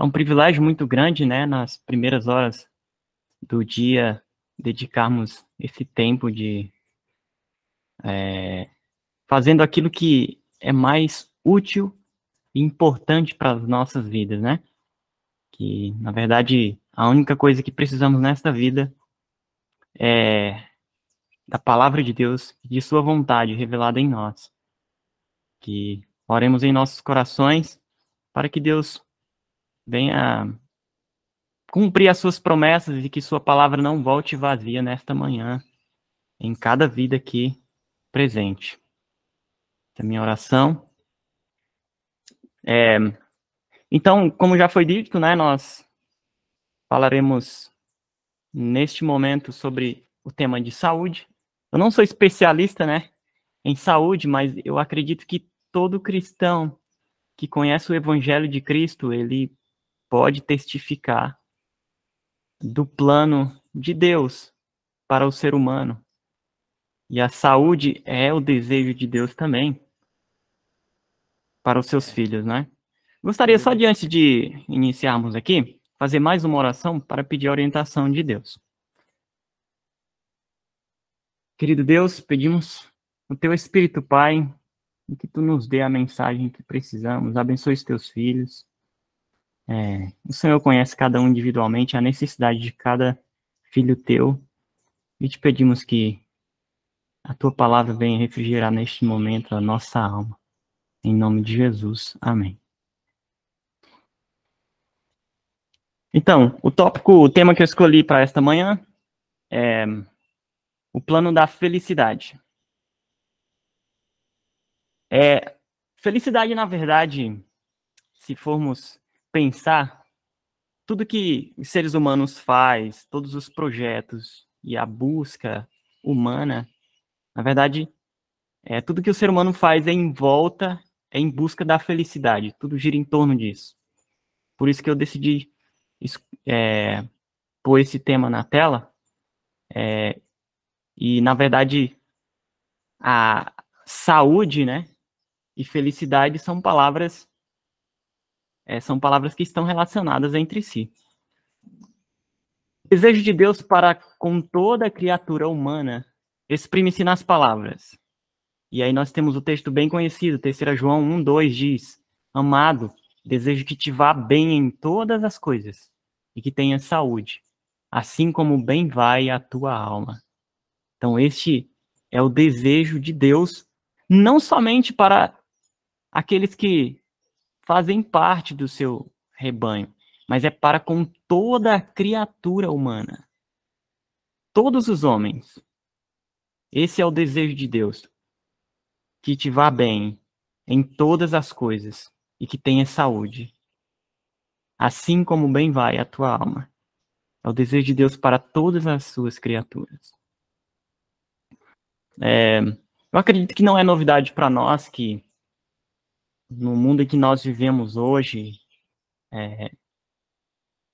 um privilégio muito grande, né, nas primeiras horas do dia, dedicarmos esse tempo de fazendo aquilo que é mais útil e importante para as nossas vidas, né? Que, na verdade, a única coisa que precisamos nesta vida é da palavra de Deus e de sua vontade revelada em nós. Que oremos em nossos corações para que Deus venha cumprir as suas promessas e que sua palavra não volte vazia nesta manhã, em cada vida aqui presente. Essa é a minha oração. Então, como já foi dito, né, nós falaremos neste momento sobre o tema de saúde. Eu não sou especialista, né, em saúde, mas eu acredito que todo cristão que conhece o Evangelho de Cristo, ele pode testificar do plano de Deus para o ser humano. E a saúde é o desejo de Deus também para os seus filhos, né? Gostaria só de, antes de iniciarmos aqui, fazer mais uma oração para pedir a orientação de Deus. Querido Deus, pedimos o teu Espírito, Pai, que tu nos dê a mensagem que precisamos, abençoe os teus filhos. O Senhor conhece cada um individualmente, a necessidade de cada filho teu, e te pedimos que a tua palavra venha refrigerar neste momento a nossa alma. Em nome de Jesus. Amém. Então, o tema que eu escolhi para esta manhã é o plano da felicidade. Felicidade, na verdade, se formos pensar, tudo que os seres humanos faz, todos os projetos e a busca humana, na verdade, tudo que o ser humano faz é em busca da felicidade. Tudo gira em torno disso. Por isso que eu decidi pôr esse tema na tela. E, na verdade, a saúde, né, e felicidade são palavras que estão relacionadas entre si. O desejo de Deus para com toda a criatura humana exprime-se nas palavras. E aí nós temos o texto bem conhecido, 3 João 1:2 diz: Amado, desejo que te vá bem em todas as coisas e que tenhas saúde, assim como bem vai a tua alma. Então este é o desejo de Deus, não somente para aqueles que fazem parte do seu rebanho, mas é para com toda a criatura humana. Todos os homens. Esse é o desejo de Deus. Que te vá bem em todas as coisas e que tenha saúde, assim como bem vai a tua alma. É o desejo de Deus para todas as suas criaturas. Eu acredito que não é novidade para nós que no mundo em que nós vivemos hoje,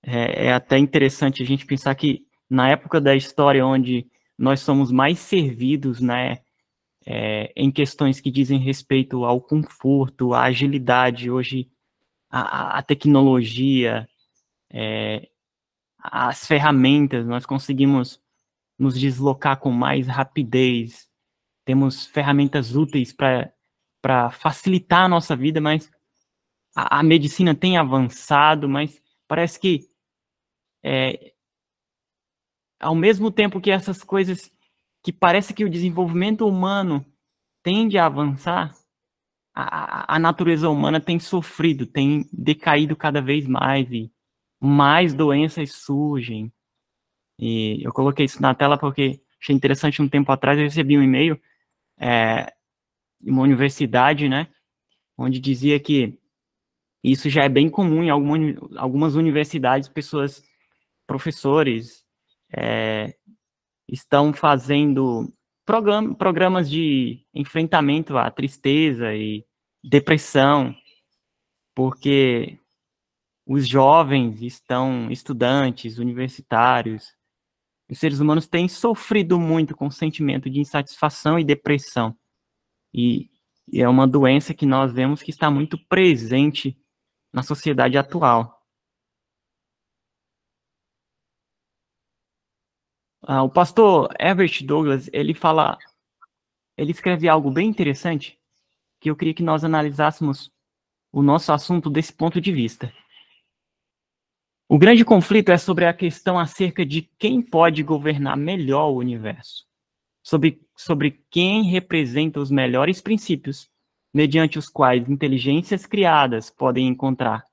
é até interessante a gente pensar que na época da história onde nós somos mais servidos, né, em questões que dizem respeito ao conforto, à agilidade, hoje a tecnologia, as ferramentas, nós conseguimos nos deslocar com mais rapidez, temos ferramentas úteis para facilitar a nossa vida, mas a medicina tem avançado, mas parece que ao mesmo tempo que essas coisas, que parece que o desenvolvimento humano tende a avançar, a natureza humana tem sofrido, tem decaído cada vez mais, e mais doenças surgem. E eu coloquei isso na tela porque achei interessante. Um tempo atrás eu recebi um e-mail de uma universidade, né, onde dizia que isso já é bem comum em algumas universidades, professores, estão fazendo programas de enfrentamento à tristeza e depressão, porque os jovens estudantes, universitários, os seres humanos têm sofrido muito com o sentimento de insatisfação e depressão. E é uma doença que nós vemos que está muito presente na sociedade atual. O pastor Herbert Douglas, ele escreve algo bem interessante, que eu queria que nós analisássemos o nosso assunto desse ponto de vista. O grande conflito é sobre a questão acerca de quem pode governar melhor o universo, sobre quem representa os melhores princípios, mediante os quais inteligências criadas podem encontrar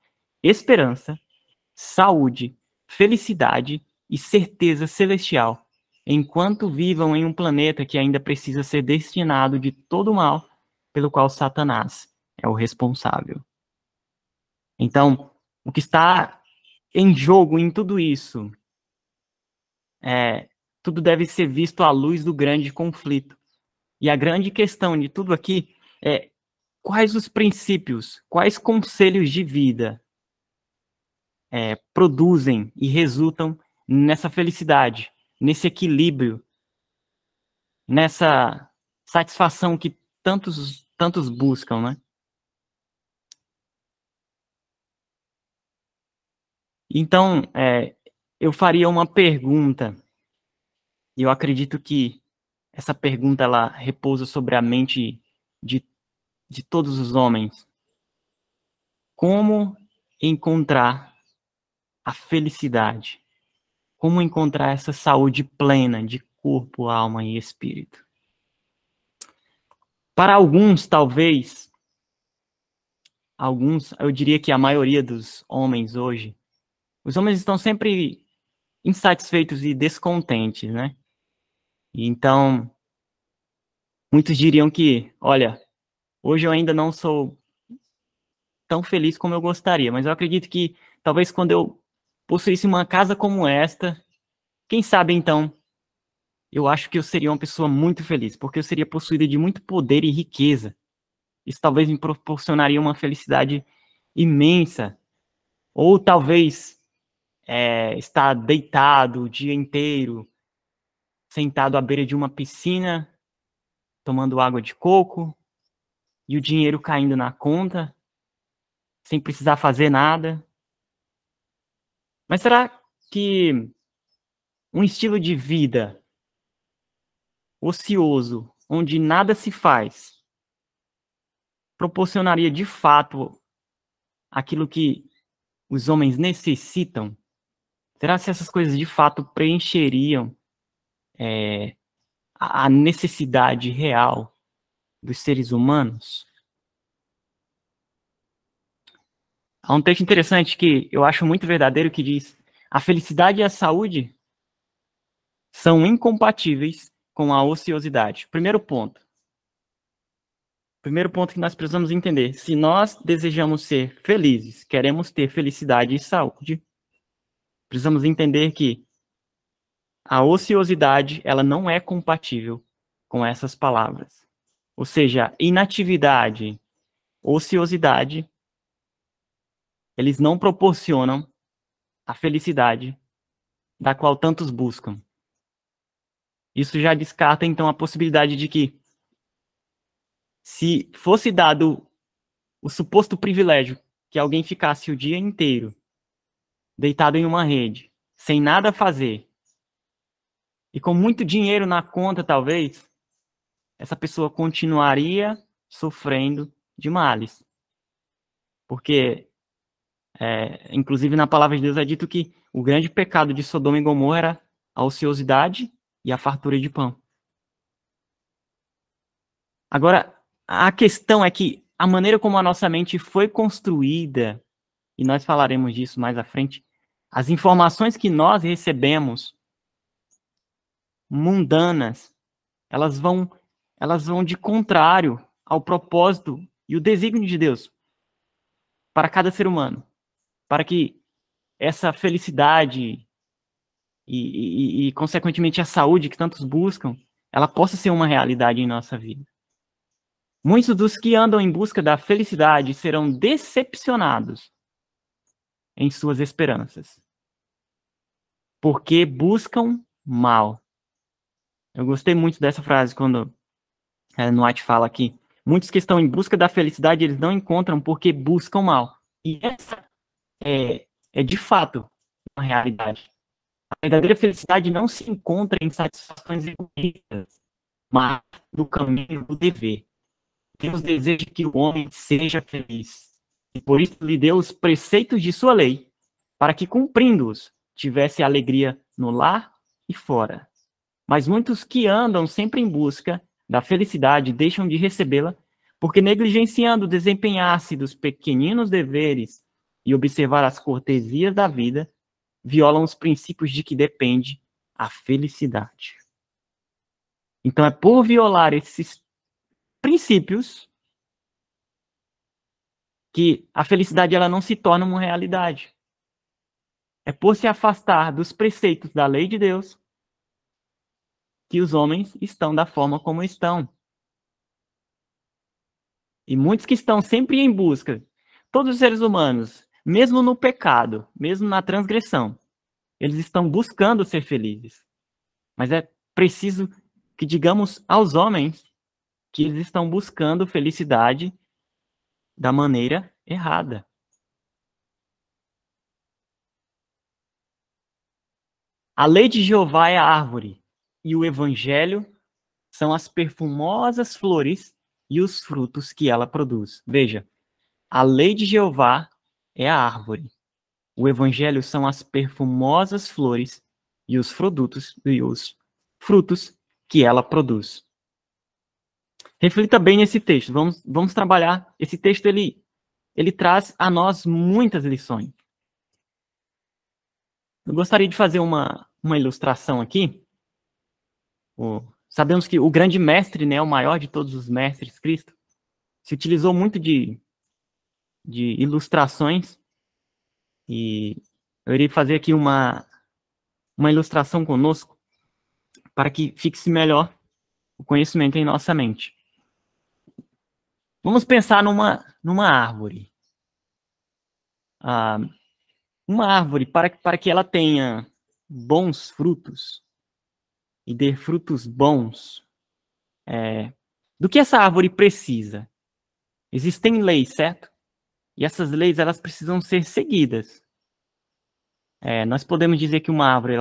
esperança, saúde, felicidade e certeza celestial, enquanto vivam em um planeta que ainda precisa ser destinado de todo o mal pelo qual Satanás é o responsável. Então, o que está em jogo em tudo isso tudo deve ser visto à luz do grande conflito. E a grande questão de tudo aqui é quais os princípios, quais conselhos de vida produzem e resultam nessa felicidade, nesse equilíbrio, nessa satisfação que tantos buscam, né? Então, eu faria uma pergunta, e eu acredito que essa pergunta ela repousa sobre a mente de todos os homens. Como encontrar a felicidade? Como encontrar essa saúde plena de corpo, alma e espírito? Para alguns, talvez, eu diria que a maioria dos homens hoje, os homens estão sempre insatisfeitos e descontentes, né? Então, muitos diriam que, olha, hoje eu ainda não sou tão feliz como eu gostaria, mas eu acredito que talvez quando eu possuísse uma casa como esta, quem sabe então, eu acho que eu seria uma pessoa muito feliz, porque eu seria possuída de muito poder e riqueza. Isso talvez me proporcionaria uma felicidade imensa. Ou talvez estar deitado o dia inteiro, sentado à beira de uma piscina, tomando água de coco, e o dinheiro caindo na conta, sem precisar fazer nada. Mas será que um estilo de vida ocioso, onde nada se faz, proporcionaria de fato aquilo que os homens necessitam? Será que essas coisas de fato preencheriam a necessidade real dos seres humanos? Há um texto interessante que eu acho muito verdadeiro que diz: a felicidade e a saúde são incompatíveis com a ociosidade. Primeiro ponto que nós precisamos entender: se nós desejamos ser felizes, queremos ter felicidade e saúde, precisamos entender que a ociosidade, ela não é compatível com essas palavras. Ou seja, inatividade, ociosidade, eles não proporcionam a felicidade da qual tantos buscam. Isso já descarta, então, a possibilidade de que, se fosse dado o suposto privilégio que alguém ficasse o dia inteiro deitado em uma rede, sem nada fazer, e com muito dinheiro na conta, talvez, essa pessoa continuaria sofrendo de males. Porque, inclusive na palavra de Deus é dito que o grande pecado de Sodoma e Gomorra era a ociosidade e a fartura de pão. Agora, a questão é que a maneira como a nossa mente foi construída, e nós falaremos disso mais à frente, as informações que nós recebemos, mundanas, elas vão de contrário ao propósito e o desígnio de Deus para cada ser humano, para que essa felicidade e consequentemente, a saúde que tantos buscam, ela possa ser uma realidade em nossa vida. Muitos dos que andam em busca da felicidade serão decepcionados em suas esperanças, porque buscam mal. Eu gostei muito dessa frase quando Noat fala aqui: muitos que estão em busca da felicidade, eles não encontram porque buscam mal. E essa é de fato uma realidade. A verdadeira felicidade não se encontra em satisfações egoístas, mas no caminho do dever. Deus deseja que o homem seja feliz, e por isso lhe deu os preceitos de sua lei, para que, cumprindo-os, tivesse alegria no lar e fora. Mas muitos que andam sempre em busca da felicidade deixam de recebê-la, porque negligenciando desempenhar-se dos pequeninos deveres e observar as cortesias da vida, violam os princípios de que depende a felicidade. Então é por violar esses princípios que a felicidade ela não se torna uma realidade. É por se afastar dos preceitos da lei de Deus que os homens estão da forma como estão. E muitos que estão sempre em busca, todos os seres humanos, mesmo no pecado, mesmo na transgressão, eles estão buscando ser felizes. Mas é preciso que digamos aos homens que eles estão buscando felicidade da maneira errada. A lei de Jeová é a árvore, e o evangelho são as perfumosas flores e os frutos que ela produz. Veja, a lei de Jeová é a árvore. O evangelho são as perfumosas flores e os frutos que ela produz. Reflita bem nesse texto. Vamos trabalhar. Esse texto ele traz a nós muitas lições. Eu gostaria de fazer uma ilustração aqui. Sabemos que o grande mestre, né, o maior de todos os mestres, Cristo, se utilizou muito de ilustrações, e eu irei fazer aqui uma ilustração conosco para que fixe melhor o conhecimento em nossa mente. Vamos pensar numa árvore. Uma árvore, para que ela tenha bons frutos e dê frutos bons, do que essa árvore precisa? Existem leis, certo? E essas leis, elas precisam ser seguidas. Nós podemos dizer que uma árvore,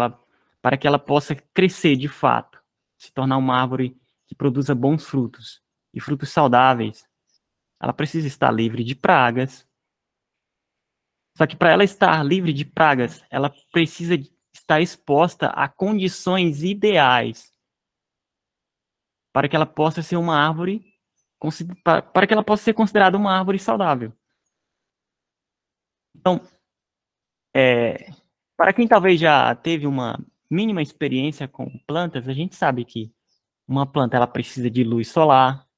para que ela possa crescer de fato, se tornar uma árvore que produza bons frutos, e frutos saudáveis, ela precisa estar livre de pragas. Só que para ela estar livre de pragas, ela precisa estar exposta a condições ideais para que ela possa ser uma árvore, para que ela possa ser considerada uma árvore saudável. Então, para quem talvez já teve uma mínima experiência com plantas, a gente sabe que uma planta ela precisa de luz solar,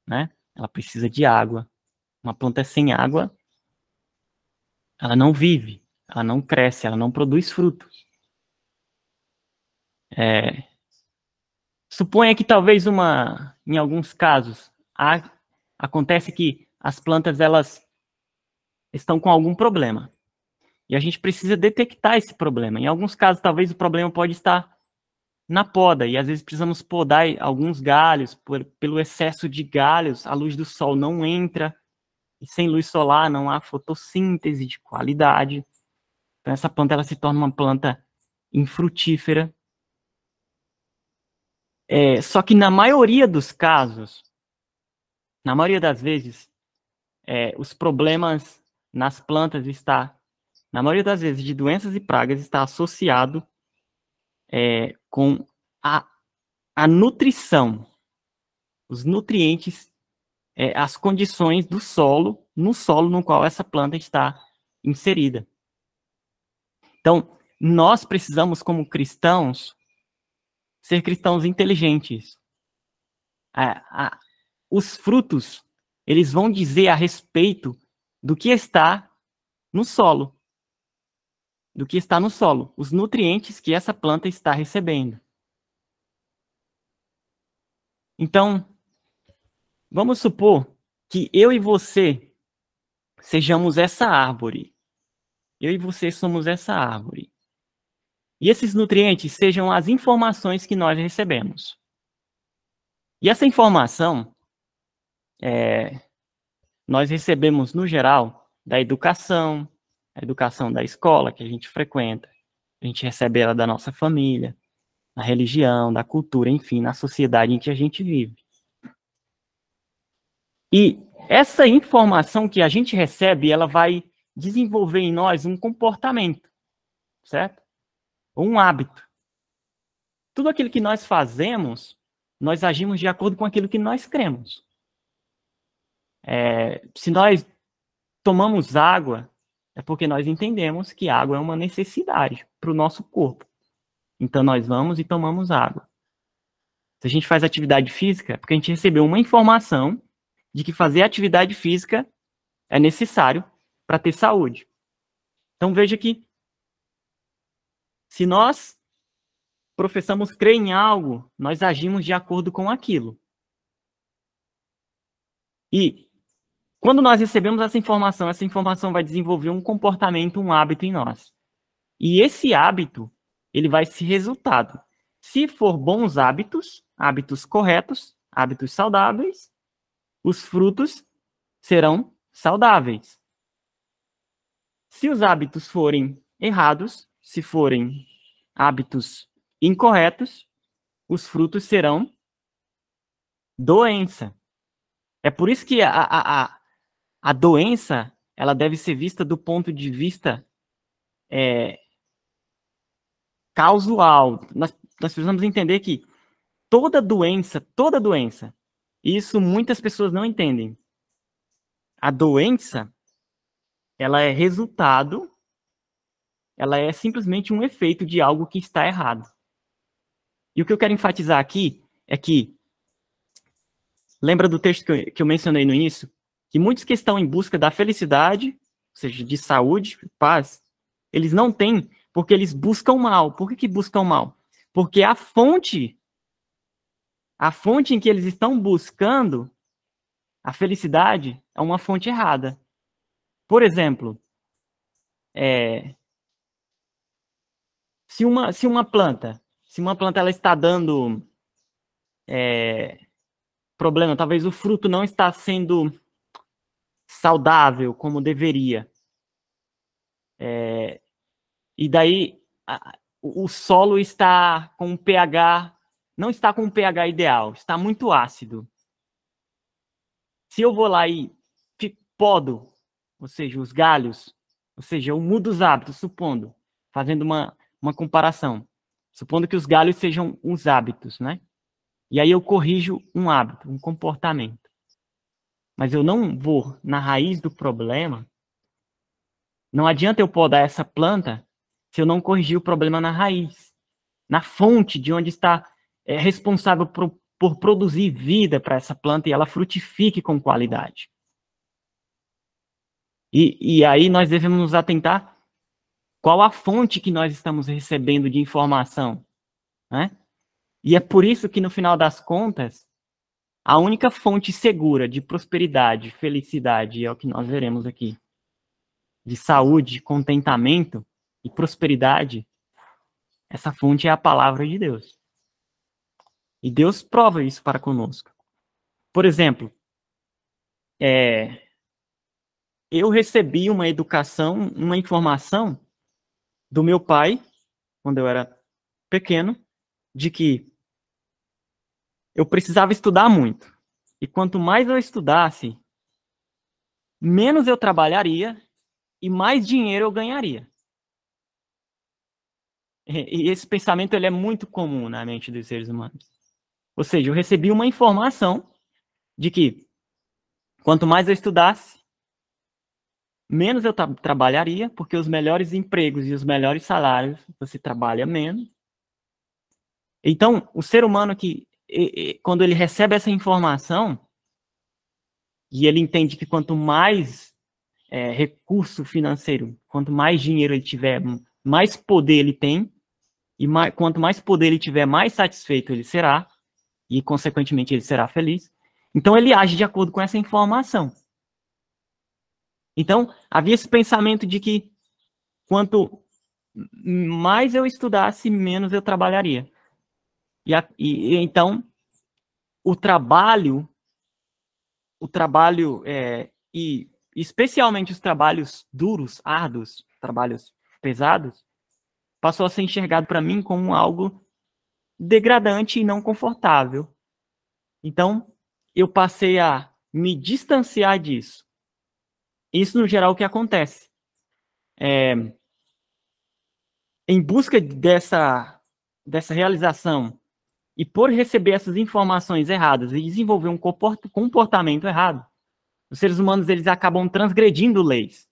né? Ela precisa de água. Uma planta sem água, ela não vive, ela não cresce, ela não produz frutos. Suponha que talvez em alguns casos, acontece que as plantas elas estão com algum problema. E a gente precisa detectar esse problema. Em alguns casos, talvez o problema pode estar na poda, e às vezes precisamos podar alguns galhos, pelo excesso de galhos, a luz do sol não entra, e sem luz solar não há fotossíntese de qualidade. Então essa planta ela se torna uma planta infrutífera. Só que na maioria dos casos, na maioria das vezes, os problemas nas plantas na maioria das vezes, de doenças e pragas, está associado com a nutrição, os nutrientes, as condições do solo, no solo no qual essa planta está inserida. Então, nós precisamos, como cristãos, ser cristãos inteligentes. Os frutos, eles vão dizer a respeito do que está no solo. Do que está no solo. Os nutrientes que essa planta está recebendo. Então, vamos supor que eu e você sejamos essa árvore. Eu e você somos essa árvore. E esses nutrientes sejam as informações que nós recebemos. E essa informação, nós recebemos, no geral, da educação, a educação da escola que a gente frequenta. A gente recebe ela da nossa família, da religião, da cultura, enfim, na sociedade em que a gente vive. E essa informação que a gente recebe, ela vai desenvolver em nós um comportamento, certo? Ou um hábito. Tudo aquilo que nós fazemos, nós agimos de acordo com aquilo que nós cremos. Se nós tomamos água, é porque nós entendemos que água é uma necessidade para o nosso corpo. Então, nós vamos e tomamos água. Se a gente faz atividade física, é porque a gente recebeu uma informação de que fazer atividade física é necessário para ter saúde. Então, veja que se nós professamos crer em algo, nós agimos de acordo com aquilo. E quando nós recebemos essa informação vai desenvolver um comportamento, um hábito em nós. E esse hábito, ele vai ser resultado. Se for bons hábitos, hábitos corretos, hábitos saudáveis, os frutos serão saudáveis. Se os hábitos forem errados, se forem hábitos incorretos, os frutos serão doença. É por isso que a doença, ela deve ser vista do ponto de vista causal. Nós precisamos entender que toda doença, isso muitas pessoas não entendem. A doença, ela é resultado, ela é simplesmente um efeito de algo que está errado. E o que eu quero enfatizar aqui é que, lembra do texto que eu mencionei no início? Que muitos que estão em busca da felicidade, ou seja, de saúde, paz, eles não têm porque eles buscam mal. Por que buscam mal? Porque a fonte em que eles estão buscando a felicidade é uma fonte errada. Por exemplo, se uma planta ela está dando problema, talvez o fruto não está sendo saudável como deveria. E daí o solo está com um pH, não está com um pH ideal, está muito ácido. Se eu vou lá e podo, ou seja, os galhos, ou seja, eu mudo os hábitos, fazendo uma comparação, supondo que os galhos sejam os hábitos, né? E aí eu corrijo um hábito, um comportamento. Mas eu não vou na raiz do problema. Não adianta eu podar essa planta se eu não corrigir o problema na raiz, na fonte de onde está responsável por produzir vida para essa planta e ela frutifique com qualidade. E aí nós devemos nos atentar qual a fonte que nós estamos recebendo de informação, né? E é por isso que, no final das contas, a única fonte segura de prosperidade, felicidade, é o que nós veremos aqui, de saúde, contentamento e prosperidade, essa fonte é a palavra de Deus. E Deus prova isso para conosco. Por exemplo, eu recebi uma educação, uma informação do meu pai, quando eu era pequeno, de que eu precisava estudar muito. E quanto mais eu estudasse, menos eu trabalharia e mais dinheiro eu ganharia. E esse pensamento ele é muito comum na mente dos seres humanos. Ou seja, eu recebi uma informação de que quanto mais eu estudasse, menos eu trabalharia, porque os melhores empregos e os melhores salários você trabalha menos. Então, o ser humano quando ele recebe essa informação, e ele entende que quanto mais recurso financeiro, quanto mais dinheiro ele tiver, mais poder ele tem, e quanto mais poder ele tiver, mais satisfeito ele será, e consequentemente ele será feliz. Então ele age de acordo com essa informação. Então havia esse pensamento de que quanto mais eu estudasse, menos eu trabalharia. E então o trabalho e especialmente os trabalhos duros, árduos, trabalhos pesados, passou a ser enxergado para mim como algo degradante e não confortável. Então, eu passei a me distanciar disso. Isso, no geral, é o que acontece. Em busca dessa realização e por receber essas informações erradas e desenvolver um comportamento errado, os seres humanos eles acabam transgredindo leis.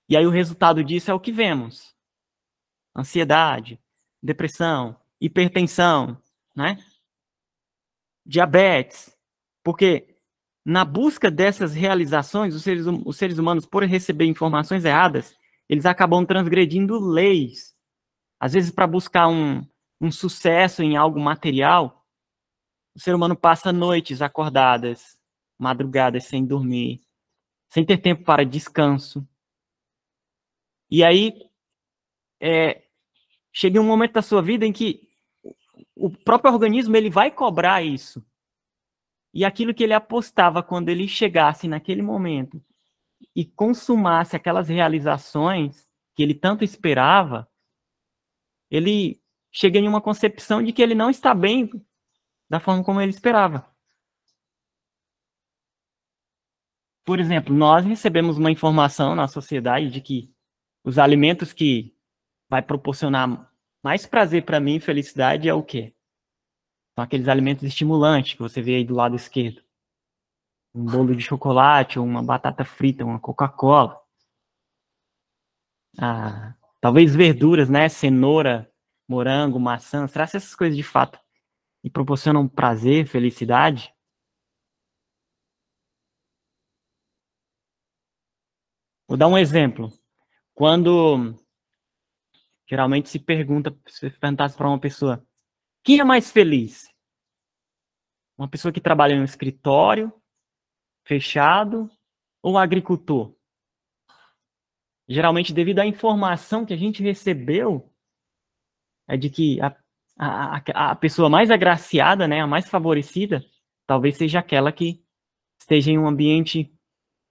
E aí o resultado disso é o que vemos. Ansiedade, depressão, hipertensão, né? Diabetes. Porque na busca dessas realizações, os seres humanos, por receber informações erradas, eles acabam transgredindo leis. Às vezes, para buscar um sucesso em algo material, o ser humano passa noites acordadas, madrugadas sem dormir, sem ter tempo para descanso. E aí, chega um momento da sua vida em que o próprio organismo ele vai cobrar isso. E aquilo que ele apostava quando ele chegasse naquele momento e consumasse aquelas realizações que ele tanto esperava, ele chega em uma concepção de que ele não está bem da forma como ele esperava. Por exemplo, nós recebemos uma informação na sociedade de que os alimentos que vai proporcionar mais prazer para mim e felicidade é o quê? São aqueles alimentos estimulantes que você vê aí do lado esquerdo. Um bolo de chocolate, ou uma batata frita, uma Coca-Cola. Talvez verduras, né? Cenoura, morango, maçã. Será que essas coisas de fato me proporcionam prazer, felicidade? Vou dar um exemplo. Quando geralmente se perguntasse para uma pessoa, quem é mais feliz? Uma pessoa que trabalha em um escritório fechado ou um agricultor? Geralmente, devido à informação que a gente recebeu, é de que a pessoa mais agraciada, né, a mais favorecida, talvez seja aquela que esteja em um ambiente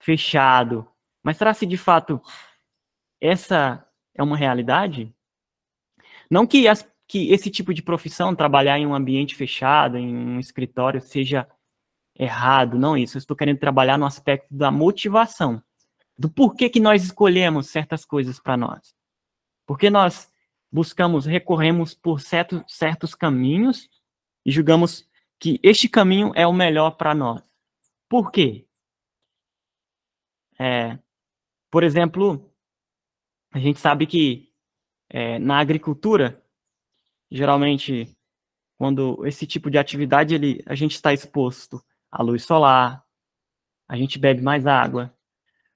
fechado. Mas será se de fato essa é uma realidade? Não que esse tipo de profissão, trabalhar em um ambiente fechado, em um escritório, seja errado, não isso. Eu estou querendo trabalhar no aspecto da motivação, do porquê que nós escolhemos certas coisas para nós. Porque nós recorremos por certos caminhos e julgamos que este caminho é o melhor para nós. Por quê? Por exemplo, a gente sabe que na agricultura, geralmente, quando esse tipo de atividade, a gente está exposto à luz solar, a gente bebe mais água,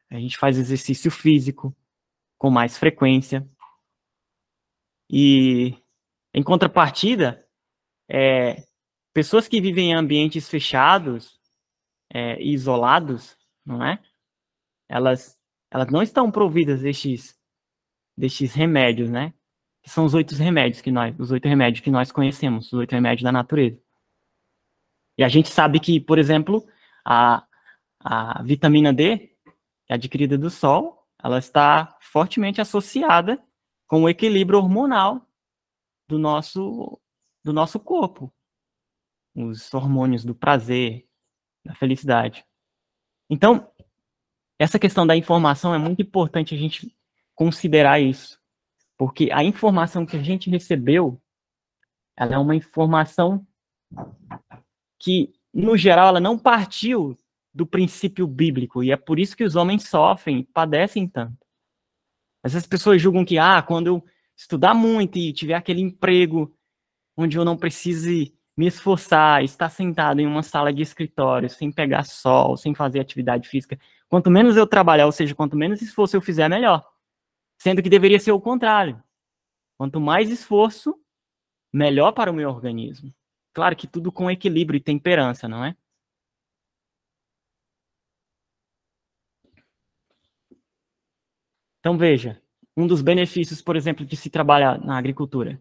a gente faz exercício físico com mais frequência. E, em contrapartida, pessoas que vivem em ambientes fechados e isolados, não é? Elas não estão providas destes remédios, né? Que são os 8 remédios que nós conhecemos, os 8 remédios da natureza. E a gente sabe que, por exemplo, a vitamina D, que é adquirida do sol, ela está fortemente associada com o equilíbrio hormonal do nosso corpo. Os hormônios do prazer, da felicidade. Então, essa questão da informação é muito importante a gente considerar isso. Porque a informação que a gente recebeu, ela é uma informação que, no geral, ela não partiu do princípio bíblico, e é por isso que os homens sofrem e padecem tanto. Essas pessoas julgam que, quando eu estudar muito e tiver aquele emprego onde eu não precise me esforçar, estar sentado em uma sala de escritório, sem pegar sol, sem fazer atividade física, quanto menos eu trabalhar, ou seja, quanto menos esforço eu fizer, melhor. Sendo que deveria ser o contrário. Quanto mais esforço, melhor para o meu organismo. Claro que tudo com equilíbrio e temperança, não é? Então, veja, um dos benefícios, por exemplo, de se trabalhar na agricultura.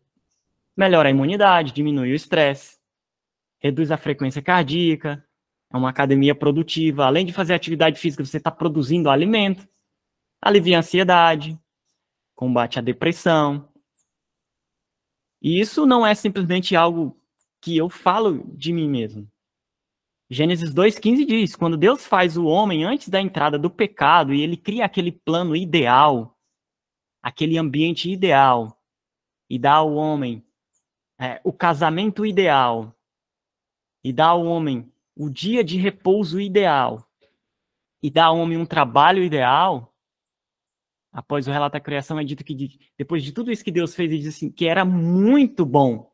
Melhora a imunidade, diminui o estresse, reduz a frequência cardíaca, é uma academia produtiva. Além de fazer atividade física, você está produzindo alimento, alivia a ansiedade, combate à depressão. E isso não é simplesmente algo que eu falo de mim mesmo. Gênesis 2,15 diz, quando Deus faz o homem antes da entrada do pecado e ele cria aquele plano ideal, aquele ambiente ideal, e dá ao homem o casamento ideal, e dá ao homem o dia de repouso ideal, e dá ao homem um trabalho ideal, após o relato da criação é dito que depois de tudo isso que Deus fez, ele diz assim, que era muito bom.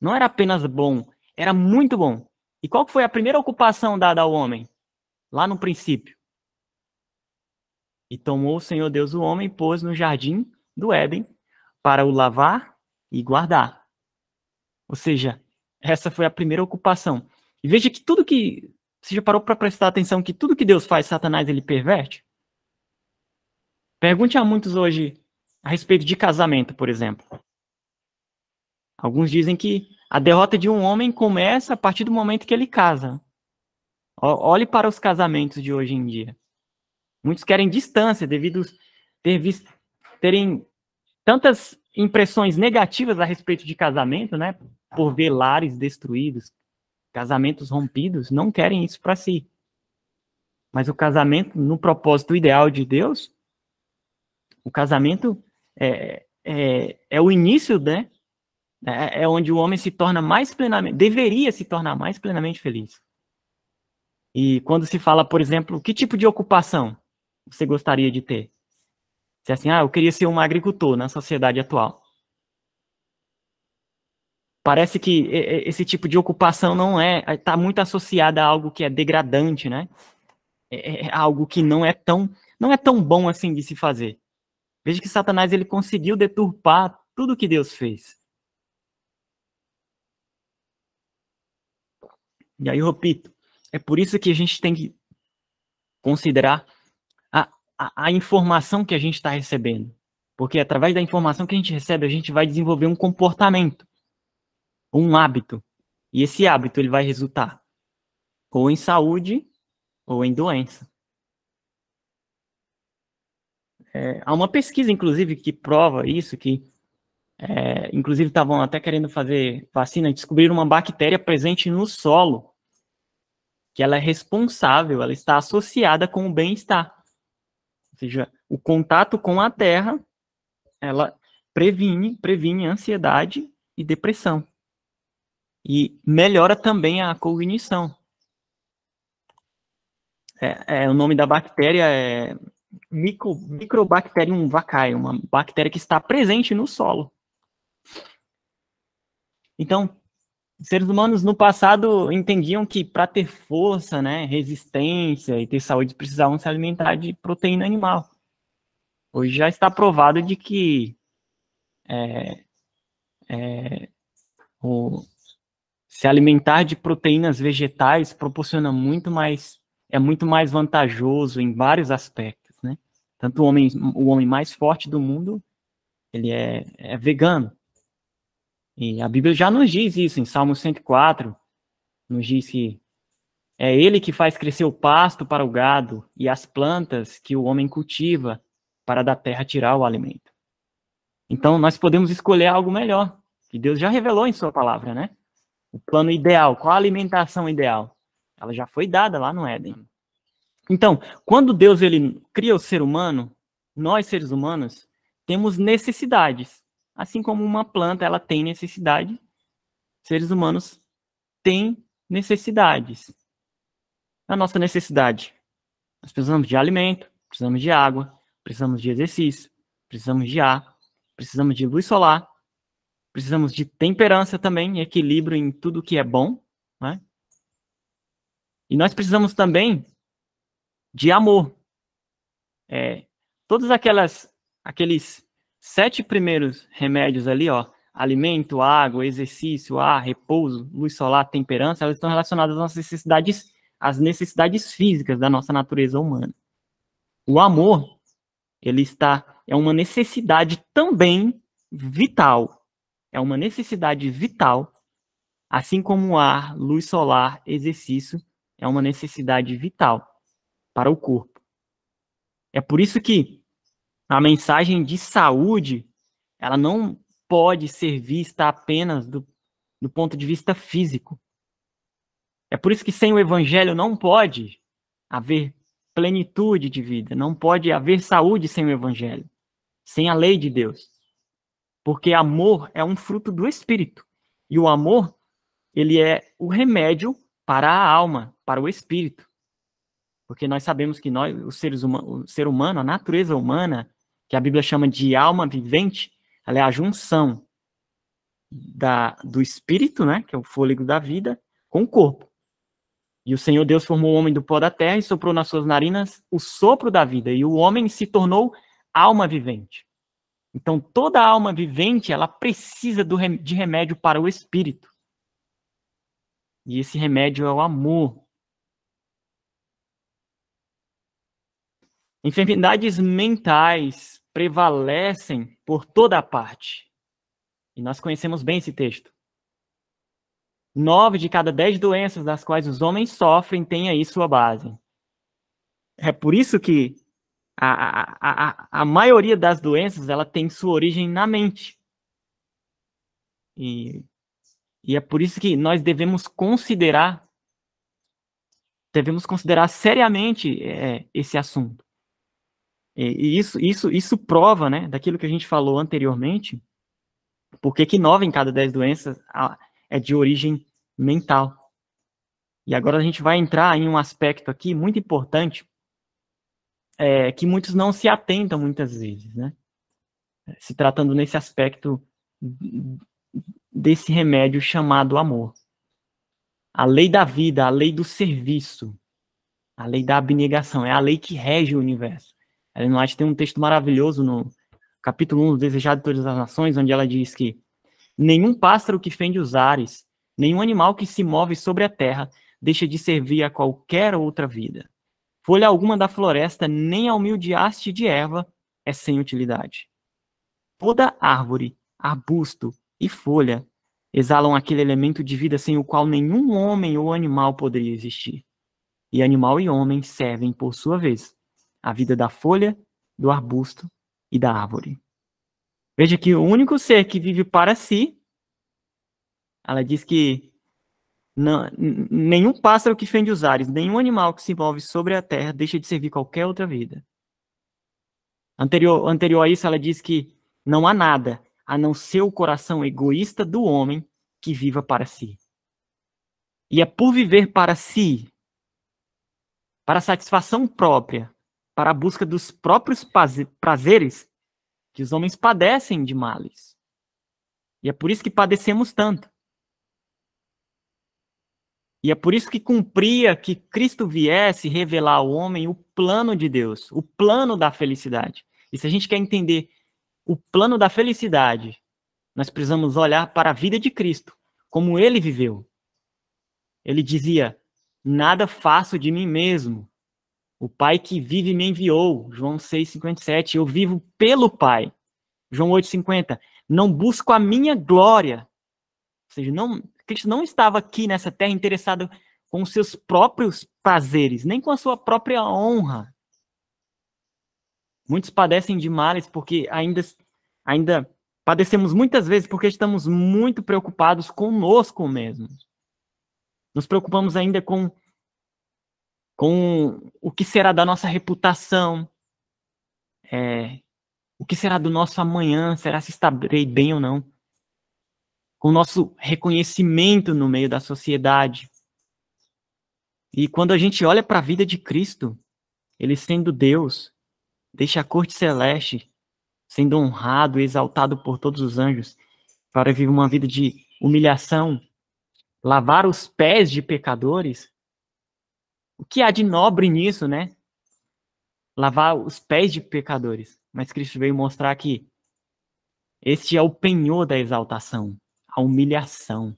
Não era apenas bom, era muito bom. E qual foi a primeira ocupação dada ao homem? Lá no princípio. E tomou o Senhor Deus o homem e pôs no jardim do Éden para o lavar e guardar. Ou seja, essa foi a primeira ocupação. E veja que tudo que... Você já parou para prestar atenção que tudo que Deus faz, Satanás, ele perverte? Pergunte a muitos hoje a respeito de casamento, por exemplo. Alguns dizem que a derrota de um homem começa a partir do momento que ele casa. Olhe para os casamentos de hoje em dia. Muitos querem distância devido terem tantas impressões negativas a respeito de casamento, né? Por ver lares destruídos, casamentos rompidos, não querem isso para si. Mas o casamento, no propósito ideal de Deus, o casamento é o início, né? É onde o homem se torna mais plenamente, deveria se tornar mais plenamente feliz. E quando se fala, por exemplo, que tipo de ocupação você gostaria de ter? Se assim, eu queria ser um agricultor na sociedade atual. Parece que esse tipo de ocupação não está muito associada a algo que é degradante, né? É algo que não é tão bom assim de se fazer. Veja que Satanás ele conseguiu deturpar tudo que Deus fez. E aí eu repito, é por isso que a gente tem que considerar a informação que a gente está recebendo. Porque através da informação que a gente recebe, a gente vai desenvolver um comportamento, um hábito. E esse hábito ele vai resultar ou em saúde ou em doença. Há uma pesquisa, inclusive, que prova isso, que inclusive estavam até querendo fazer vacina, descobriram uma bactéria presente no solo, que ela é responsável, ela está associada com o bem-estar. Ou seja, o contato com a terra, ela previne ansiedade e depressão. E melhora também a cognição. O nome da bactéria é Microbacterium vaccae, uma bactéria que está presente no solo. Então, seres humanos no passado entendiam que para ter força, né, resistência e ter saúde precisavam se alimentar de proteína animal. Hoje já está provado de que se alimentar de proteínas vegetais proporciona muito mais vantajoso em vários aspectos, né? Tanto o homem mais forte do mundo, ele é vegano. E a Bíblia já nos diz isso, em Salmo 104, nos diz que é ele que faz crescer o pasto para o gado e as plantas que o homem cultiva para da terra tirar o alimento. Então, nós podemos escolher algo melhor, que Deus já revelou em sua palavra, né? O plano ideal, qual a alimentação ideal? Ela já foi dada lá no Éden. Então, quando Deus ele cria o ser humano, nós seres humanos temos necessidades. Assim como uma planta ela tem necessidade, seres humanos têm necessidades. A nossa necessidade, nós precisamos de alimento, precisamos de água, precisamos de exercício, precisamos de ar, precisamos de luz solar, precisamos de temperança também, equilíbrio em tudo que é bom, né? E nós precisamos também de amor. Todos aqueles 7 primeiros remédios ali, ó, alimento, água, exercício, ar, repouso, luz solar, temperança, elas estão relacionadas às necessidades físicas da nossa natureza humana. O amor, é uma necessidade também vital. É uma necessidade vital, assim como o ar, luz solar, exercício, é uma necessidade vital para o corpo. É por isso que A mensagem de saúde, ela não pode ser vista apenas do ponto de vista físico. É por isso que sem o evangelho não pode haver plenitude de vida, não pode haver saúde sem o evangelho, sem a lei de Deus. Porque amor é um fruto do Espírito. E o amor, ele é o remédio para a alma, para o espírito. Porque nós sabemos que nós, o ser humano, a natureza humana, que a Bíblia chama de alma vivente, ela é a junção do espírito, né, que é o fôlego da vida, com o corpo. E o Senhor Deus formou o homem do pó da terra e soprou nas suas narinas o sopro da vida. E o homem se tornou alma vivente. Então, toda alma vivente, ela precisa de remédio para o espírito. E esse remédio é o amor. Enfermidades mentais prevalecem por toda parte. E nós conhecemos bem esse texto. 9 de cada 10 doenças das quais os homens sofrem têm aí sua base. É por isso que a maioria das doenças ela tem sua origem na mente. E é por isso que nós devemos considerar seriamente esse assunto. E isso prova, né, daquilo que a gente falou anteriormente, porque que 9 em cada 10 doenças é de origem mental. E agora a gente vai entrar em um aspecto aqui muito importante, que muitos não se atentam muitas vezes, né? Se tratando nesse aspecto desse remédio chamado amor. A lei da vida, a lei do serviço, a lei da abnegação, é a lei que rege o universo. Ellen White tem um texto maravilhoso no capítulo 1 do Desejado de Todas as Nações, onde ela diz que nenhum pássaro que fende os ares, nenhum animal que se move sobre a terra, deixa de servir a qualquer outra vida. Folha alguma da floresta, nem a humilde haste de erva, é sem utilidade. Toda árvore, arbusto e folha exalam aquele elemento de vida sem o qual nenhum homem ou animal poderia existir. E animal e homem servem, por sua vez, a vida da folha, do arbusto e da árvore. Veja que o único ser que vive para si, ela diz que nenhum pássaro que fende os ares, nenhum animal que se move sobre a terra deixa de servir qualquer outra vida. Anterior a isso, ela diz que não há nada, a não ser o coração egoísta do homem que viva para si. E é por viver para si, para a satisfação própria, para a busca dos próprios prazeres, que os homens padecem de males. E é por isso que padecemos tanto. E é por isso que cumpria que Cristo viesse revelar ao homem o plano de Deus, o plano da felicidade. E se a gente quer entender o plano da felicidade, nós precisamos olhar para a vida de Cristo, como ele viveu. Ele dizia, nada faço de mim mesmo. O Pai que vive me enviou. João 6,57. Eu vivo pelo Pai. João 8,50. Não busco a minha glória. Ou seja, Cristo não estava aqui nessa terra interessado com os seus próprios prazeres, nem com a sua própria honra. Muitos padecem de males porque ainda padecemos muitas vezes porque estamos muito preocupados conosco mesmos. Nos preocupamos ainda com o que será da nossa reputação, o que será do nosso amanhã, será se estarei bem ou não, com o nosso reconhecimento no meio da sociedade. E quando a gente olha para a vida de Cristo, ele sendo Deus, deixa a corte celeste, sendo honrado e exaltado por todos os anjos, para viver uma vida de humilhação, lavar os pés de pecadores. O que há de nobre nisso, né? Lavar os pés de pecadores. Mas Cristo veio mostrar que este é o penhor da exaltação, a humilhação.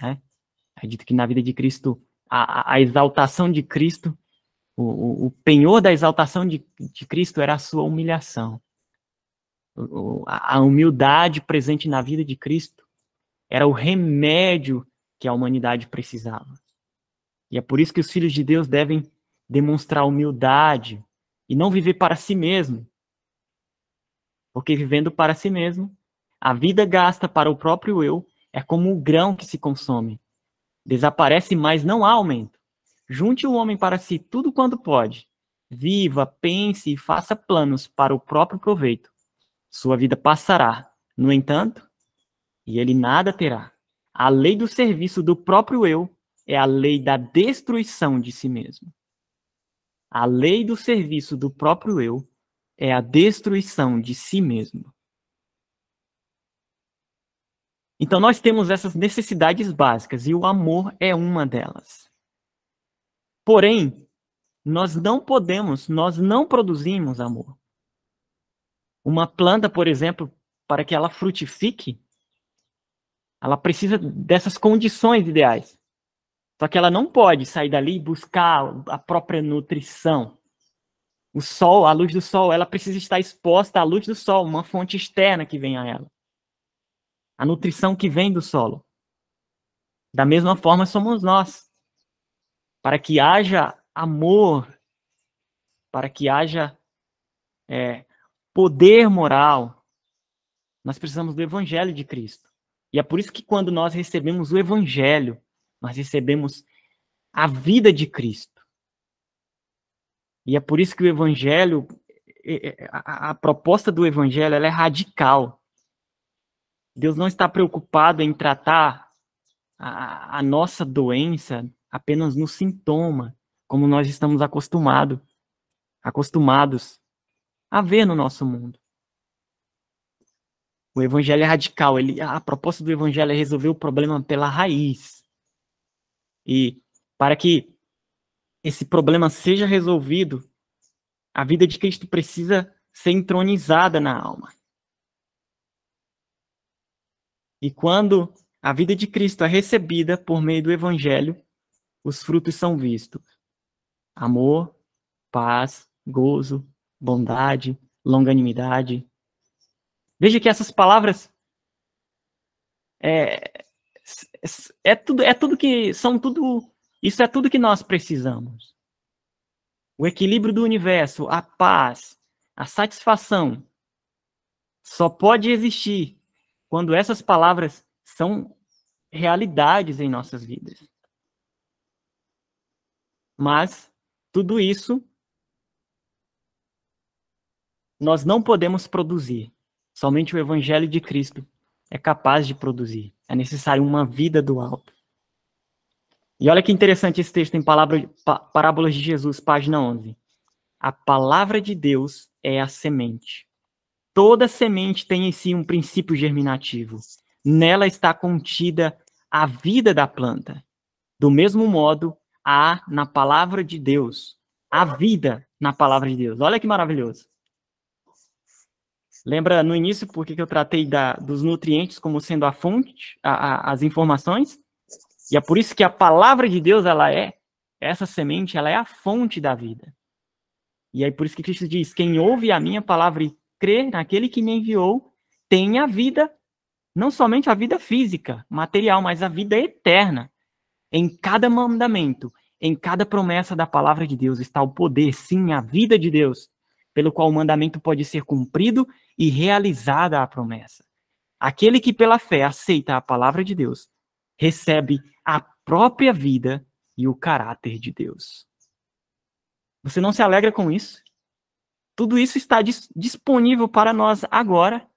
Né? Acredito que na vida de Cristo, a exaltação de Cristo, o penhor da exaltação de Cristo era a sua humilhação. A humildade presente na vida de Cristo era o remédio que a humanidade precisava. E é por isso que os filhos de Deus devem demonstrar humildade e não viver para si mesmo. porque vivendo para si mesmo, a vida gasta para o próprio eu é como o grão que se consome. Desaparece, mas não há aumento. Junte o homem para si tudo quanto pode. Viva, pense e faça planos para o próprio proveito. Sua vida passará, no entanto, e ele nada terá. A lei do serviço do próprio eu é a lei da destruição de si mesmo. A lei do serviço do próprio eu é a destruição de si mesmo. Então nós temos essas necessidades básicas e o amor é uma delas. Porém, nós não produzimos amor. Uma planta, por exemplo, para que ela frutifique, ela precisa dessas condições ideais. Só que ela não pode sair dali e buscar a própria nutrição. O sol, a luz do sol, ela precisa estar exposta à luz do sol, uma fonte externa que vem a ela. A nutrição que vem do solo. Da mesma forma somos nós. Para que haja amor, para que haja poder moral, nós precisamos do Evangelho de Cristo. E é por isso que quando nós recebemos o Evangelho, nós recebemos a vida de Cristo. E é por isso que o Evangelho, a proposta do Evangelho, ela é radical. Deus não está preocupado em tratar a nossa doença apenas no sintoma, como nós estamos acostumados a ver no nosso mundo. O Evangelho é radical. A proposta do Evangelho é resolver o problema pela raiz. E para que esse problema seja resolvido, a vida de Cristo precisa ser entronizada na alma. E quando a vida de Cristo é recebida por meio do Evangelho, os frutos são vistos. Amor, paz, gozo, bondade, longanimidade. Veja que essas palavras isso é tudo que nós precisamos. O equilíbrio do universo, a paz, a satisfação só pode existir quando essas palavras são realidades em nossas vidas. Mas tudo isso nós não podemos produzir. Somente o Evangelho de Cristo é capaz de produzir. É necessário uma vida do alto. E olha que interessante esse texto em Parábolas de Jesus, página 11. A palavra de Deus é a semente. Toda semente tem em si um princípio germinativo. Nela está contida a vida da planta. Do mesmo modo, há na palavra de Deus a vida na palavra de Deus. Olha que maravilhoso. Lembra no início por que eu tratei dos nutrientes como sendo a fonte, as informações? E é por isso que a palavra de Deus, essa semente, ela é a fonte da vida. E aí por isso que Cristo diz, quem ouve a minha palavra e crê naquele que me enviou, tem a vida, não somente a vida física, material, mas a vida eterna. Em cada mandamento, em cada promessa da palavra de Deus está o poder, sim, a vida de Deus, pelo qual o mandamento pode ser cumprido e realizada a promessa. Aquele que pela fé aceita a palavra de Deus, recebe a própria vida e o caráter de Deus. Você não se alegra com isso? Tudo isso está disponível para nós agora,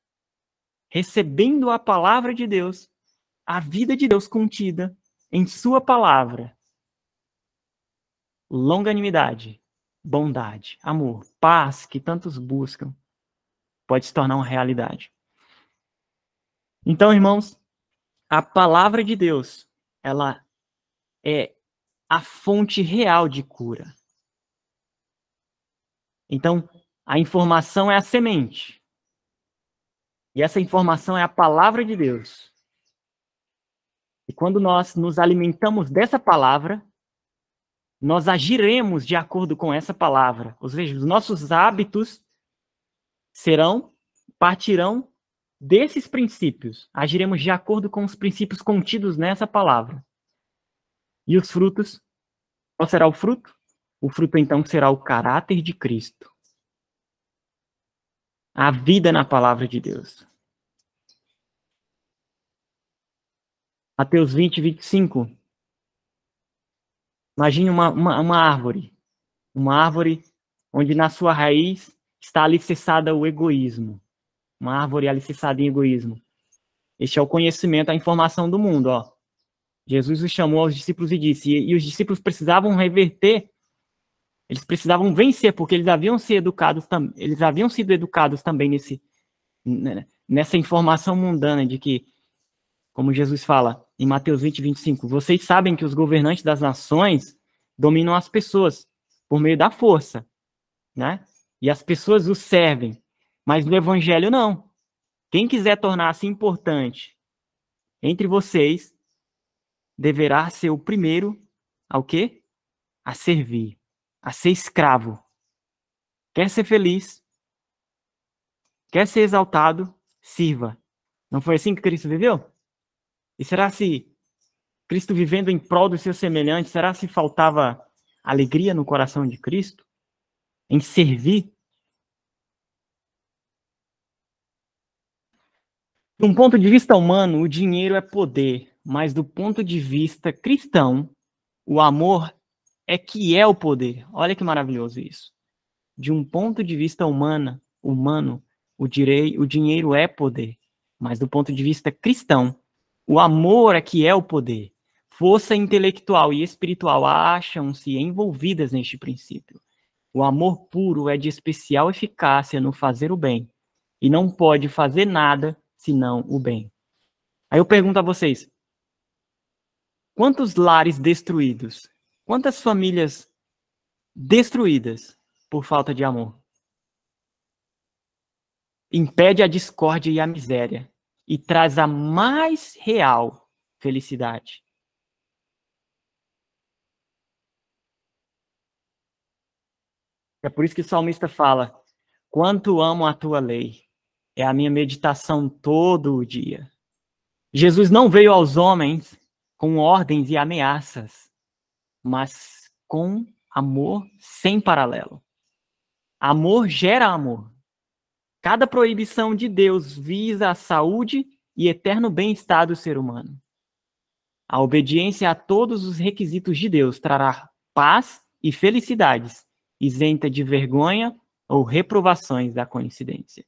recebendo a palavra de Deus, a vida de Deus contida em sua palavra. Longanimidade, bondade, amor, paz que tantos buscam, pode se tornar uma realidade. Então, irmãos, a palavra de Deus, ela é a fonte real de cura. Então, a informação é a semente. E essa informação é a palavra de Deus. E quando nós nos alimentamos dessa palavra, nós agiremos de acordo com essa palavra. Ou seja, os nossos hábitos partirão desses princípios. Agiremos de acordo com os princípios contidos nessa palavra. E os frutos? Qual será o fruto? O fruto, então, será o caráter de Cristo. a vida na palavra de Deus. Mateus 20, 25. Imagine uma árvore. Uma árvore onde na sua raiz está alicerçada o egoísmo. Uma árvore alicerçada em egoísmo. Este é o conhecimento, a informação do mundo. Ó. Jesus os chamou aos discípulos e disse, e os discípulos precisavam reverter, eles precisavam vencer, porque eles haviam sido educados também nessa informação mundana de que, como Jesus fala em Mateus 20, 25, vocês sabem que os governantes das nações dominam as pessoas por meio da força, né? E as pessoas os servem, mas no evangelho não. Quem quiser tornar-se importante entre vocês deverá ser o primeiro ao quê? A servir, a ser escravo. Quer ser feliz? Quer ser exaltado? Sirva. Não foi assim que Cristo viveu? E será se Cristo vivendo em prol dos seus semelhantes, será se faltava alegria no coração de Cristo? Em servir? De um ponto de vista humano, o dinheiro é poder, mas do ponto de vista cristão, o amor é que é o poder. Olha que maravilhoso isso. De um ponto de vista humano, o dinheiro é poder, mas do ponto de vista cristão, o amor é que é o poder. Força intelectual e espiritual acham-se envolvidas neste princípio. O amor puro é de especial eficácia no fazer o bem, e não pode fazer nada senão o bem. Aí eu pergunto a vocês, quantos lares destruídos? Quantas famílias destruídas por falta de amor? Impede a discórdia e a miséria e traz a mais real felicidade. É por isso que o salmista fala, quanto amo a tua lei, é a minha meditação todo o dia. Jesus não veio aos homens com ordens e ameaças, mas com amor sem paralelo. Amor gera amor. Cada proibição de Deus visa a saúde e eterno bem-estar do ser humano. A obediência a todos os requisitos de Deus trará paz e felicidades, isenta de vergonha ou reprovações da coincidência.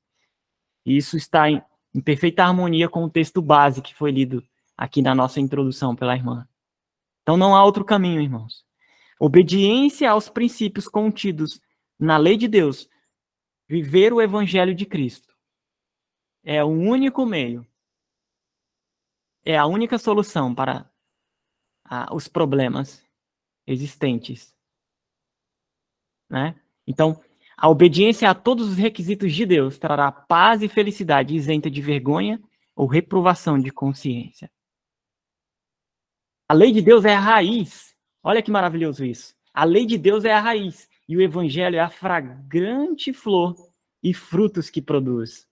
E isso está em perfeita harmonia com o texto base que foi lido aqui na nossa introdução pela irmã. Então não há outro caminho, irmãos. Obediência aos princípios contidos na lei de Deus, viver o evangelho de Cristo, é o único meio, é a única solução para os problemas existentes, né? Então, a obediência a todos os requisitos de Deus trará paz e felicidade isenta de vergonha ou reprovação de consciência. A lei de Deus é a raiz. Olha que maravilhoso isso. A lei de Deus é a raiz e o evangelho é a fragrante flor e frutos que produz.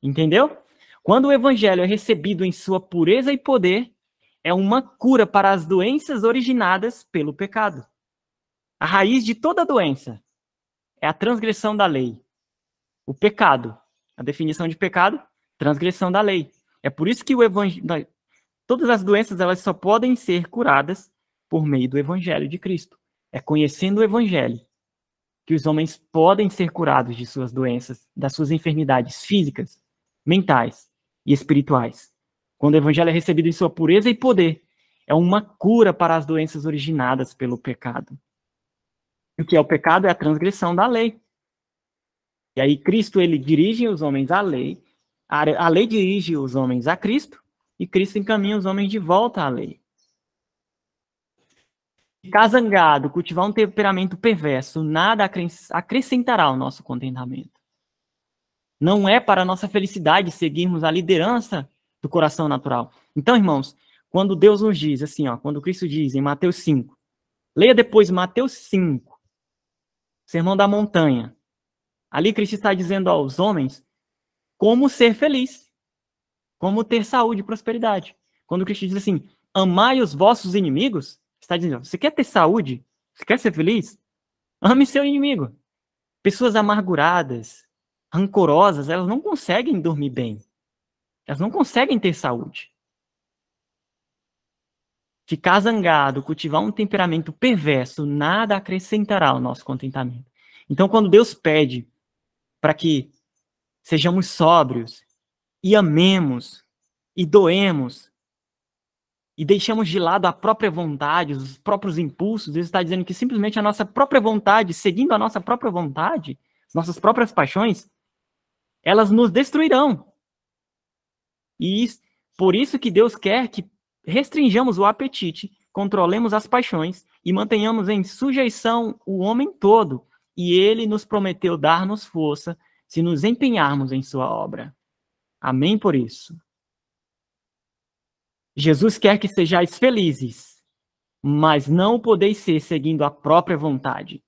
Entendeu? Quando o evangelho é recebido em sua pureza e poder, é uma cura para as doenças originadas pelo pecado. A raiz de toda doença é a transgressão da lei. O pecado, a definição de pecado, transgressão da lei. É por isso que todas as doenças elas só podem ser curadas por meio do evangelho de Cristo. É conhecendo o evangelho que os homens podem ser curados de suas doenças, das suas enfermidades físicas, mentais e espirituais. Quando o evangelho é recebido em sua pureza e poder, é uma cura para as doenças originadas pelo pecado. E o que é o pecado? É a transgressão da lei. E aí Cristo, ele dirige os homens à lei, a lei dirige os homens a Cristo, e Cristo encaminha os homens de volta à lei. Ficar zangado, cultivar um temperamento perverso, nada acrescentará ao nosso contentamento. Não é para a nossa felicidade seguirmos a liderança do coração natural. Então, irmãos, quando Deus nos diz assim, ó, quando Cristo diz em Mateus 5, leia depois Mateus 5, Sermão da Montanha. Ali Cristo está dizendo aos homens como ser feliz, como ter saúde e prosperidade. Quando Cristo diz assim, amai os vossos inimigos, está dizendo, você quer ter saúde? Você quer ser feliz? Ame seu inimigo. Pessoas amarguradas, rancorosas, elas não conseguem dormir bem. Elas não conseguem ter saúde. Ficar zangado, cultivar um temperamento perverso, nada acrescentará ao nosso contentamento. Então, quando Deus pede para que sejamos sóbrios e amemos e doemos e deixamos de lado a própria vontade, os próprios impulsos, Deus está dizendo que simplesmente a nossa própria vontade, seguindo a nossa própria vontade, as nossas próprias paixões, elas nos destruirão. E por isso que Deus quer que restringamos o apetite, controlemos as paixões e mantenhamos em sujeição o homem todo. E ele nos prometeu dar-nos força se nos empenharmos em sua obra. Amém por isso. Jesus quer que sejais felizes, mas não podeis ser seguindo a própria vontade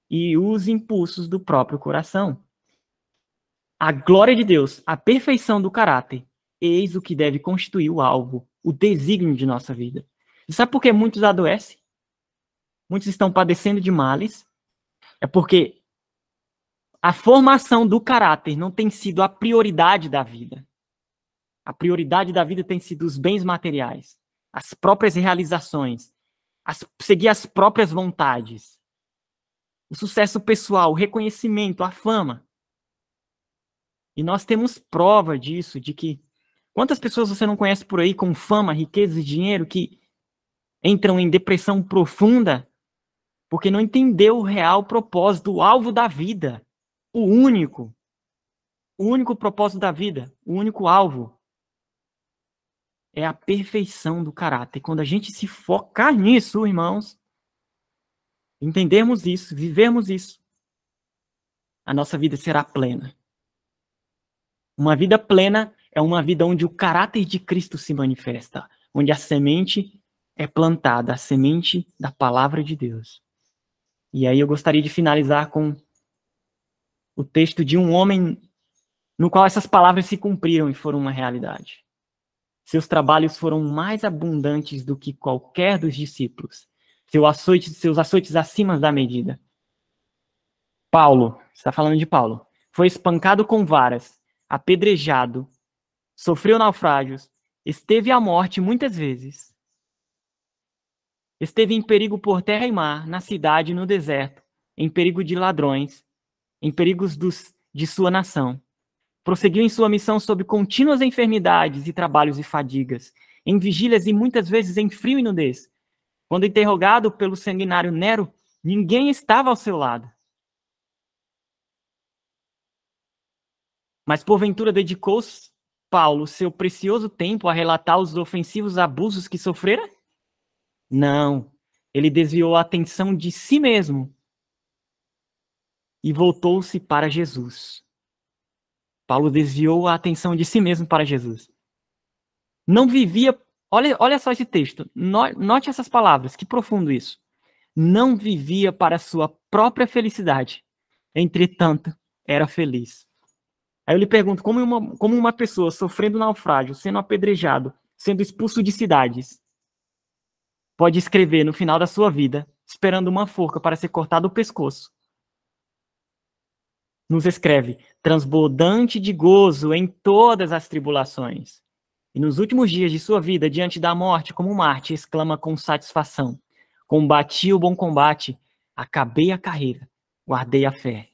e os impulsos do próprio coração. A glória de Deus, a perfeição do caráter, eis o que deve constituir o alvo, o desígnio de nossa vida. E sabe por que muitos adoecem? Muitos estão padecendo de males. É porque a formação do caráter não tem sido a prioridade da vida. A prioridade da vida tem sido os bens materiais, as próprias realizações, seguir as próprias vontades, o sucesso pessoal, o reconhecimento, a fama. E nós temos prova disso, de que quantas pessoas você não conhece por aí com fama, riqueza e dinheiro que entram em depressão profunda porque não entendeu o real propósito, o alvo da vida, o único propósito da vida, o único alvo é a perfeição do caráter. Quando a gente se focar nisso, irmãos, entendermos isso, vivermos isso, a nossa vida será plena. Uma vida plena é uma vida onde o caráter de Cristo se manifesta, onde a semente é plantada, a semente da palavra de Deus. E aí eu gostaria de finalizar com o texto de um homem no qual essas palavras se cumpriram e foram uma realidade. Seus trabalhos foram mais abundantes do que qualquer dos discípulos. Seus açoites acima da medida. Paulo, está falando de Paulo, foi espancado com varas, apedrejado, sofreu naufrágios, esteve à morte muitas vezes. Esteve em perigo por terra e mar, na cidade e no deserto, em perigo de ladrões, em perigos de sua nação. Prosseguiu em sua missão sob contínuas enfermidades e trabalhos e fadigas, em vigílias e muitas vezes em frio e nudez. Quando interrogado pelo sanguinário Nero, ninguém estava ao seu lado. Mas porventura dedicou Paulo seu precioso tempo a relatar os ofensivos abusos que sofrera? Não. Ele desviou a atenção de si mesmo e voltou-se para Jesus. Paulo desviou a atenção de si mesmo para Jesus. Não vivia... Olha só esse texto. Note essas palavras. Que profundo isso. Não vivia para sua própria felicidade. Entretanto, era feliz. Aí eu lhe pergunto, como uma pessoa sofrendo naufrágio, sendo apedrejado, sendo expulso de cidades, pode escrever no final da sua vida, esperando uma forca para ser cortado o pescoço, nos escreve, transbordante de gozo em todas as tribulações. E nos últimos dias de sua vida, diante da morte, como Marte, exclama com satisfação, combati o bom combate, acabei a carreira, guardei a fé.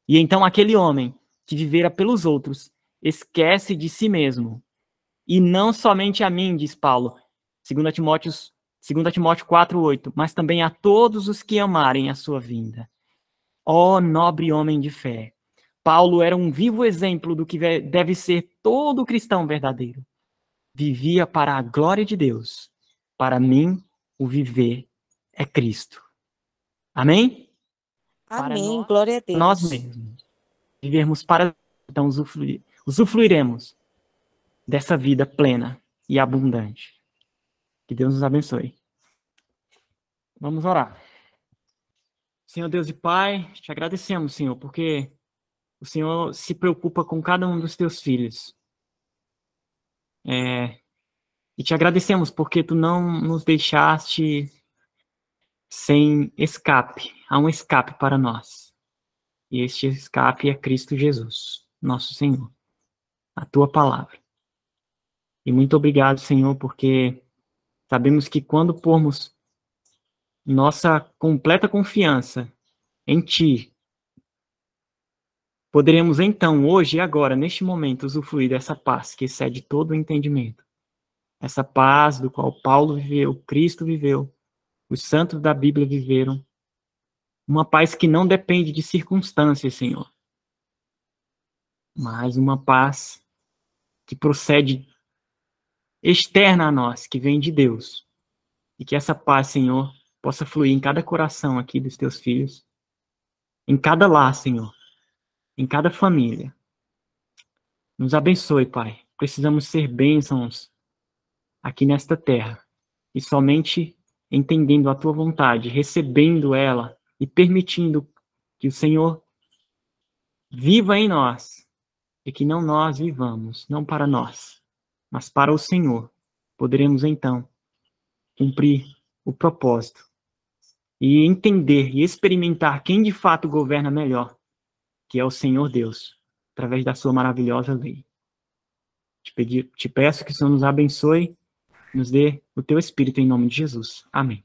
E então aquele homem que vivera pelos outros, esquece de si mesmo. E não somente a mim, diz Paulo, 2 Timóteo 4:8, mas também a todos os que amarem a sua vinda. Ó nobre homem de fé! Paulo era um vivo exemplo do que deve ser todo cristão verdadeiro. Vivia para a glória de Deus. Para mim, o viver é Cristo. Amém? Amém, glória a Deus. Nós mesmos. Vivermos para... Então, usufruiremos dessa vida plena e abundante. Que Deus nos abençoe. Vamos orar. Senhor Deus e Pai, te agradecemos, Senhor, porque o Senhor se preocupa com cada um dos teus filhos. E te agradecemos porque tu não nos deixaste sem escape. Há um escape para nós. E este escape é Cristo Jesus, nosso Senhor, a tua palavra. E muito obrigado, Senhor, porque sabemos que quando pormos nossa completa confiança em Ti, poderemos então, hoje e agora, neste momento, usufruir dessa paz que excede todo o entendimento. Essa paz do qual Paulo viveu, Cristo viveu, os santos da Bíblia viveram. Uma paz que não depende de circunstâncias, Senhor, mas uma paz que procede externa a nós, que vem de Deus. E que essa paz, Senhor, possa fluir em cada coração aqui dos teus filhos, em cada lar, Senhor, em cada família. Nos abençoe, Pai. Precisamos ser bênçãos aqui nesta terra. E somente entendendo a tua vontade, recebendo ela e permitindo que o Senhor viva em nós e que não nós vivamos, não para nós, mas para o Senhor, poderemos então cumprir o propósito e entender e experimentar quem de fato governa melhor, que é o Senhor Deus, através da sua maravilhosa lei. Te peço que o Senhor nos abençoe, nos dê o teu Espírito em nome de Jesus. Amém.